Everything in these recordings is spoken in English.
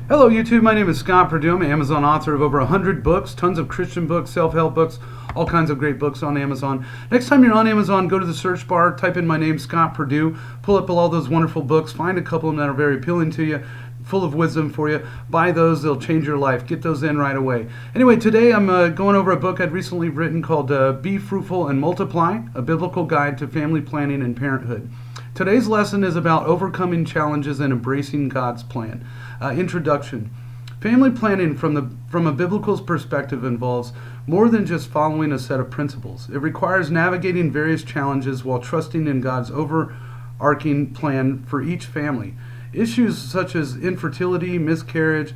Hello YouTube, my name is Scott Perdue. I'm an Amazon author of over 100 books, tons of Christian books, self-help books, all kinds of great books on Amazon. Next time you're on Amazon, go to the search bar, type in my name, Scott Perdue, pull up all those wonderful books, find a couple of them that are very appealing to you, full of wisdom for you. Buy those, they'll change your life. Get those in right away. Anyway, today I'm going over a book I'd recently written called Be Fruitful and Multiply, a biblical guide to family planning and parenthood. Today's lesson is about overcoming challenges and embracing God's plan. Introduction. Family planning from a biblical perspective involves more than just following a set of principles. It requires navigating various challenges while trusting in God's overarching plan for each family. Issues such as infertility, miscarriage,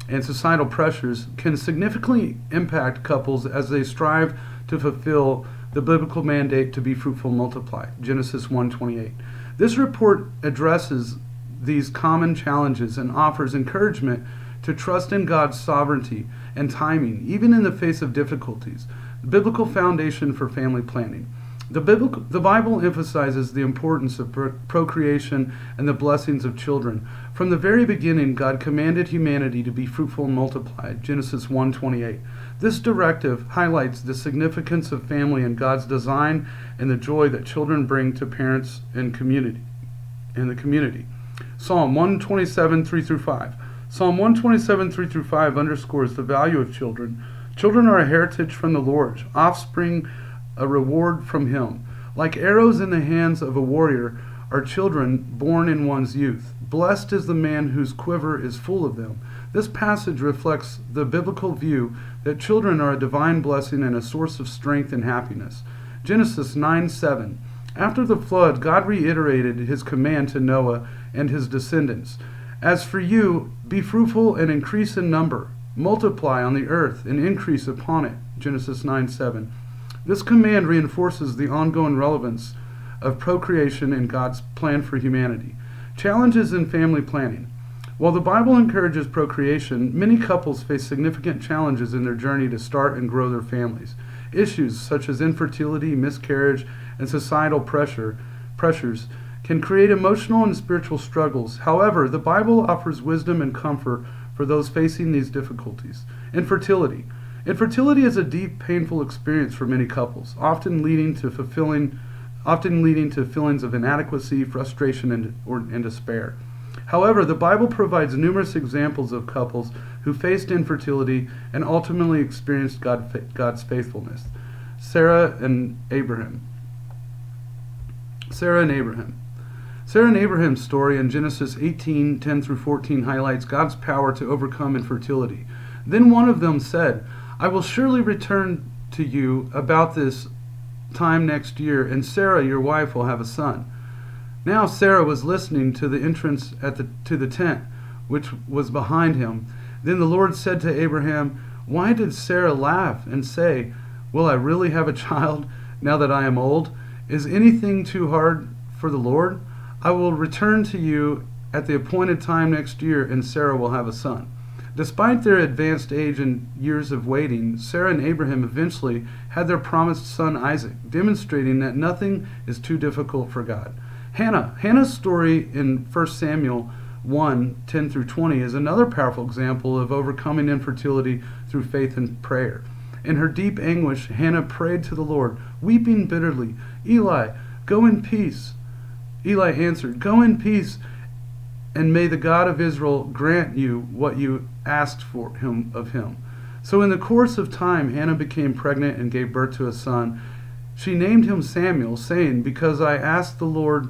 and societal pressures can significantly impact couples as they strive to fulfill the biblical mandate to be fruitful and multiply. Genesis 1:28. This report addresses these common challenges and offers encouragement to trust in God's sovereignty and timing, even in the face of difficulties. The biblical foundation for family planning. The Bible emphasizes the importance of procreation and the blessings of children. From the very beginning, God commanded humanity to be fruitful and multiply. Genesis 1:28. This directive highlights the significance of family and God's design and the joy that children bring to parents and the community. Psalm 127, 3-5. Psalm 127, 3-5 underscores the value of children. Children are a heritage from the Lord, offspring a reward from Him. Like arrows in the hands of a warrior are children born in one's youth. Blessed is the man whose quiver is full of them. This passage reflects the biblical view that children are a divine blessing and a source of strength and happiness. Genesis 9:7. After the flood, God reiterated His command to Noah and his descendants. As for you, be fruitful and increase in number. Multiply on the earth and increase upon it. Genesis 9:7. This command reinforces the ongoing relevance of procreation in God's plan for humanity. Challenges in family planning. While the Bible encourages procreation, many couples face significant challenges in their journey to start and grow their families. Issues such as infertility, miscarriage, and societal pressures can create emotional and spiritual struggles. However, the Bible offers wisdom and comfort for those facing these difficulties. Infertility. Infertility is a deep, painful experience for many couples, often leading to feelings of inadequacy, frustration, and despair. However, the Bible provides numerous examples of couples who faced infertility and ultimately experienced God's faithfulness. Sarah and Abraham. Sarah and Abraham's story in Genesis 18:10-14 highlights God's power to overcome infertility. Then one of them said, I will surely return to you about this time next year, and Sarah, your wife, will have a son. Now Sarah was listening to the entrance to the tent, which was behind him. Then the Lord said to Abraham, why did Sarah laugh and say, will I really have a child now that I am old? Is anything too hard for the Lord? I will return to you at the appointed time next year, and Sarah will have a son. Despite their advanced age and years of waiting, Sarah and Abraham eventually had their promised son Isaac, demonstrating that nothing is too difficult for God. Hannah's story in 1 Samuel 1:10-20 is another powerful example of overcoming infertility through faith and prayer. In her deep anguish, Hannah prayed to the Lord, weeping bitterly, Eli, go in peace. Eli answered, go in peace, and may the God of Israel grant you what you asked of him. So in the course of time, Hannah became pregnant and gave birth to a son. She named him Samuel, saying, because I asked the Lord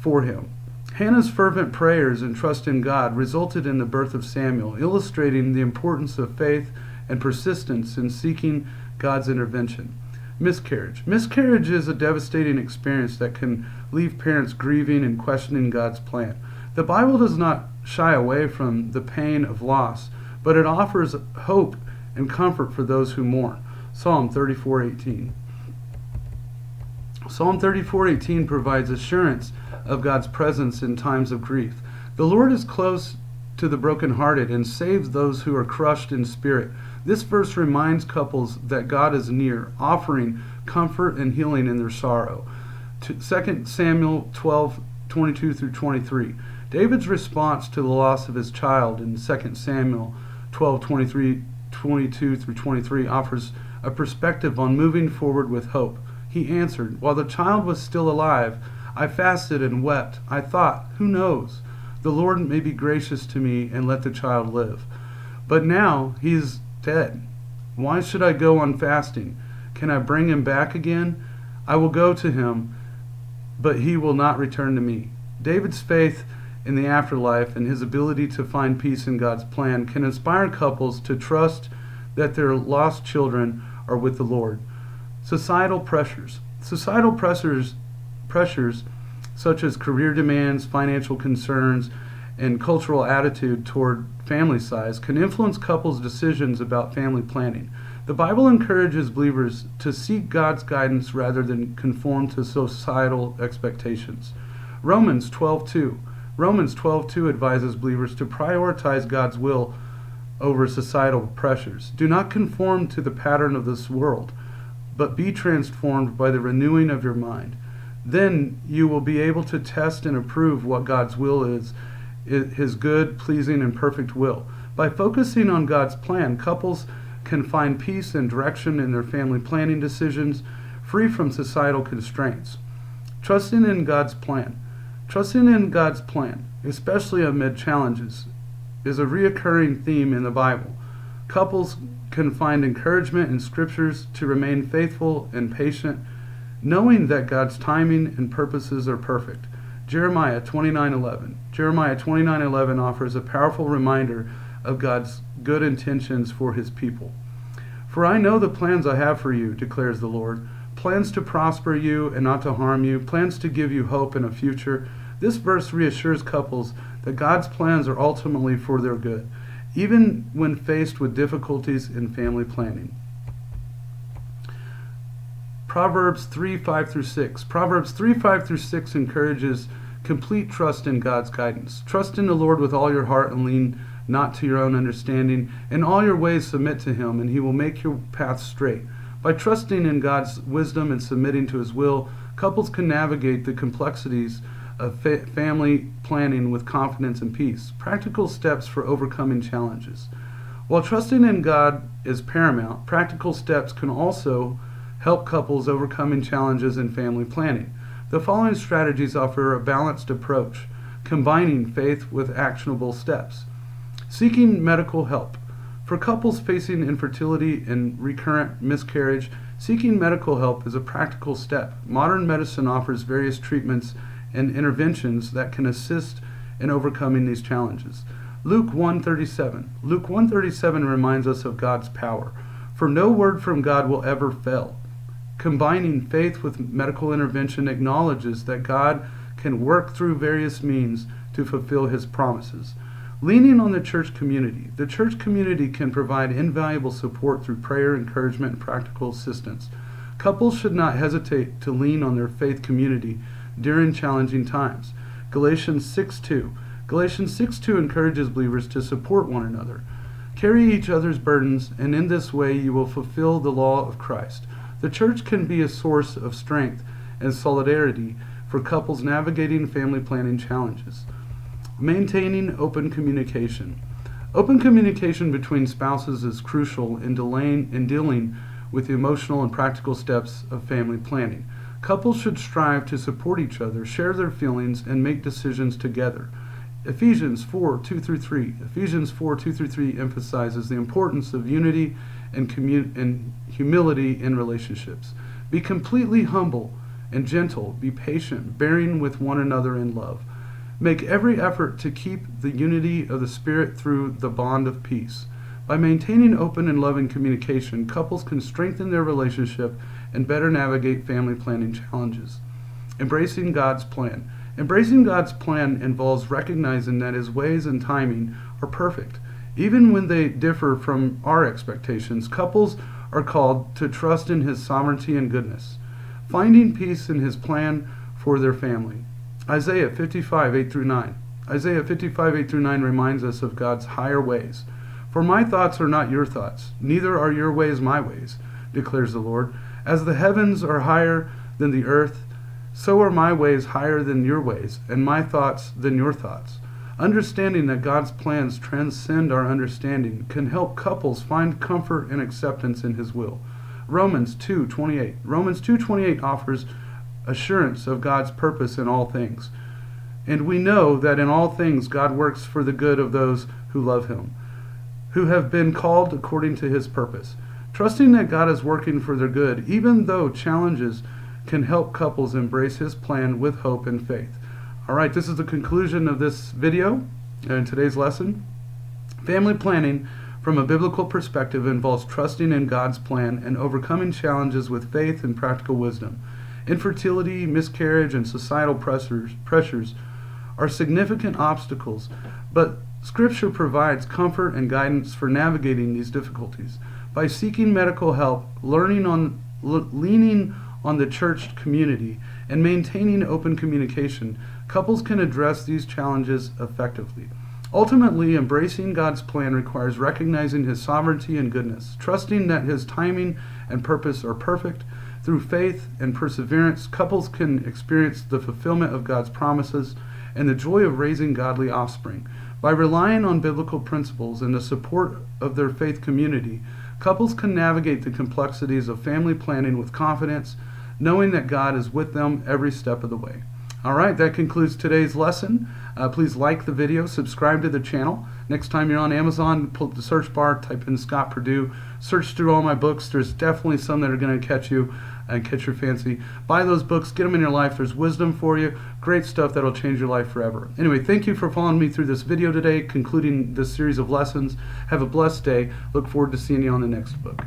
for him. Hannah's fervent prayers and trust in God resulted in the birth of Samuel, illustrating the importance of faith and persistence in seeking God's intervention. Miscarriage. Miscarriage is a devastating experience that can leave parents grieving and questioning God's plan. The Bible does not shy away from the pain of loss, but it offers hope and comfort for those who mourn. Psalm 34:18. Psalm 34:18 provides assurance of God's presence in times of grief. The Lord is close to the brokenhearted and saves those who are crushed in spirit. This verse reminds couples that God is near, offering comfort and healing in their sorrow. 2 Samuel 12:22-23. David's response to the loss of his child in 2 Samuel 12:22 through 23 offers a perspective on moving forward with hope. He answered, "While the child was still alive, I fasted and wept. I thought, who knows? The Lord may be gracious to me and let the child live. But now he is dead. Why should I go on fasting? Can I bring him back again? I will go to him, but he will not return to me." David's faith in the afterlife and his ability to find peace in God's plan can inspire couples to trust that their lost children are with the Lord. Societal pressures. Societal pressures such as career demands, financial concerns, and cultural attitude toward family size can influence couples' decisions about family planning. The Bible encourages believers to seek God's guidance rather than conform to societal expectations. Romans 12:2 advises believers to prioritize God's will over societal pressures. Do not conform to the pattern of this world, but be transformed by the renewing of your mind. Then you will be able to test and approve what God's will is, his good, pleasing, and perfect will. By focusing on God's plan, couples can find peace and direction in their family planning decisions, free from societal constraints. Trusting in God's plan. Trusting in God's plan, especially amid challenges, is a reoccurring theme in the Bible. Couples can find encouragement in scriptures to remain faithful and patient, knowing that God's timing and purposes are perfect. Jeremiah 29:11 offers a powerful reminder of God's good intentions for his people. "For I know the plans I have for you, declares the Lord, plans to prosper you and not to harm you, plans to give you hope and a future." This verse reassures couples that God's plans are ultimately for their good, even when faced with difficulties in family planning. Proverbs 3:5-6. Proverbs 3:5-6 encourages complete trust in God's guidance. Trust in the Lord with all your heart and lean not to your own understanding. In all your ways submit to him, and he will make your path straight. By trusting in God's wisdom and submitting to his will, couples can navigate the complexities of family planning with confidence and peace. Practical steps for overcoming challenges. While trusting in God is paramount, practical steps can also help couples overcoming challenges in family planning. The following strategies offer a balanced approach, combining faith with actionable steps. Seeking medical help. For couples facing infertility and recurrent miscarriage, seeking medical help is a practical step. Modern medicine offers various treatments and interventions that can assist in overcoming these challenges. Luke 1:37 reminds us of God's power. "For no word from God will ever fail." Combining faith with medical intervention acknowledges that God can work through various means to fulfill his promises. Leaning on the church community. The church community can provide invaluable support through prayer, encouragement, and practical assistance. Couples should not hesitate to lean on their faith community during challenging times. Galatians 6:2 encourages believers to support one another. Carry each other's burdens, and in this way you will fulfill the law of Christ. The church can be a source of strength and solidarity for couples navigating family planning challenges. Maintaining open communication. Open communication between spouses is crucial in dealing with the emotional and practical steps of family planning. Couples should strive to support each other, share their feelings, and make decisions together. Ephesians 4:2-3 emphasizes the importance of unity and humility in relationships. Be completely humble and gentle. Be patient, bearing with one another in love. Make every effort to keep the unity of the Spirit through the bond of peace. By maintaining open and loving communication, couples can strengthen their relationship and better navigate family planning challenges. Embracing God's plan. Embracing God's plan involves recognizing that his ways and timing are perfect. Even when they differ from our expectations, couples are called to trust in his sovereignty and goodness, finding peace in his plan for their family. Isaiah 55:8-9 reminds us of God's higher ways. "For my thoughts are not your thoughts, neither are your ways my ways, declares the Lord. As the heavens are higher than the earth, so are my ways higher than your ways, and my thoughts than your thoughts." Understanding that God's plans transcend our understanding can help couples find comfort and acceptance in His will. Romans 2:28 offers assurance of God's purpose in all things. And we know that in all things God works for the good of those who love Him, who have been called according to His purpose. Trusting that God is working for their good, even though challenges, can help couples embrace His plan with hope and faith. All right, this is the conclusion of this video and today's lesson. Family planning from a biblical perspective involves trusting in God's plan and overcoming challenges with faith and practical wisdom. Infertility, miscarriage, and societal pressures are significant obstacles, but Scripture provides comfort and guidance for navigating these difficulties. By seeking medical help, leaning on the church community, and maintaining open communication, couples can address these challenges effectively. Ultimately, embracing God's plan requires recognizing His sovereignty and goodness, trusting that His timing and purpose are perfect. Through faith and perseverance, couples can experience the fulfillment of God's promises and the joy of raising godly offspring. By relying on biblical principles and the support of their faith community, couples can navigate the complexities of family planning with confidence, knowing that God is with them every step of the way. All right, that concludes today's lesson. Please like the video, subscribe to the channel. Next time you're on Amazon, pull up the search bar, type in Scott Perdue, search through all my books. There's definitely some that are going to catch you and catch your fancy. Buy those books, get them in your life. There's wisdom for you, great stuff that'll change your life forever. Anyway, thank you for following me through this video today, concluding this series of lessons. Have a blessed day. Look forward to seeing you on the next book.